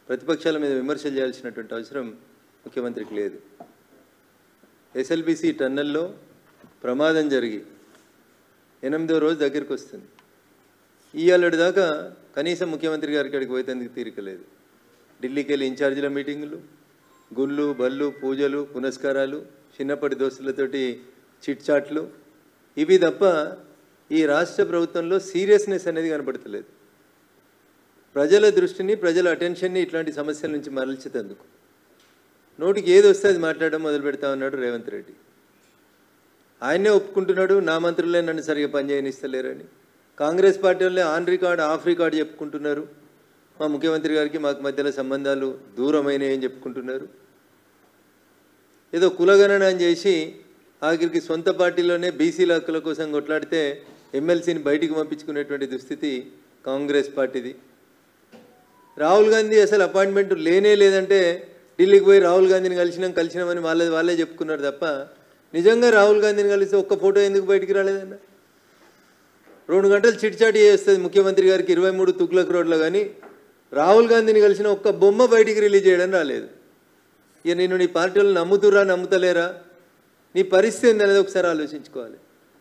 ప్రతిపక్షాల మీద విమర్శలు చేయాల్సినటువంటి అవసరం ముఖ్యమంత్రికి లేదు. ఎస్ఎల్బిసి టన్నెల్లో ప్రమాదం జరిగి 8వ రోజు దగ్గరికి వస్తుంది. ఇవాళ దాకా కనీసం ముఖ్యమంత్రి గారికి అక్కడికి పోయేందుకు తీరిక లేదు. ఢిల్లీకి వెళ్ళి ఇన్ఛార్జీల మీటింగులు, గుళ్ళు బళ్ళు పూజలు పునస్కారాలు, చిన్నప్పటి దోస్తులతోటి చిట్ చాట్లు, ఇవి తప్ప ఈ రాష్ట్ర ప్రభుత్వంలో సీరియస్నెస్ అనేది కనబడతలేదు. ప్రజల దృష్టిని ప్రజల అటెన్షన్ని ఇట్లాంటి సమస్యల నుంచి మరల్చేందుకు నోటికి ఏది వస్తే అది మాట్లాడడం మొదలు పెడతా ఉన్నాడు రేవంత్ రెడ్డి. ఆయనే ఒప్పుకుంటున్నాడు నా మంత్రులే నన్ను సరిగా పనిచేయనిస్తలేరని. కాంగ్రెస్ పార్టీ వాళ్ళే ఆన్ రికార్డ్ ఆఫ్ రికార్డ్ చెప్పుకుంటున్నారు. మా ముఖ్యమంత్రి గారికి మాకు మధ్యలో సంబంధాలు దూరమైనవి చెప్పుకుంటున్నారు. ఏదో కులగణన అని చేసి ఆఖరికి సొంత పార్టీలోనే బీసీల హక్కుల కోసం కొట్లాడితే ఎమ్మెల్సీని బయటికి పంపించుకునేటువంటి దుస్థితి కాంగ్రెస్ పార్టీది. రాహుల్ గాంధీ అసలు అపాయింట్మెంట్ లేనే లేదంటే ఢిల్లీకి పోయి రాహుల్ గాంధీని కలిసినామని వాళ్ళే చెప్పుకున్నారు తప్ప నిజంగా రాహుల్ గాంధీని కలిసి ఒక్క ఫోటో ఎందుకు బయటికి రాలేదన్న? 2 గంటలు చిట్చాటి చేస్తుంది ముఖ్యమంత్రి గారికి 23 తుగ్లక్ రోడ్లో, కానీ రాహుల్ గాంధీని కలిసిన ఒక్క బొమ్మ బయటికి రిలీజ్ చేయడం రాలేదు. ఇక నేను నీ పార్టీ వాళ్ళు నమ్ముతురా నమ్ముతలేరా, నీ పరిస్థితి ఏందనేది ఒకసారి ఆలోచించుకోవాలి.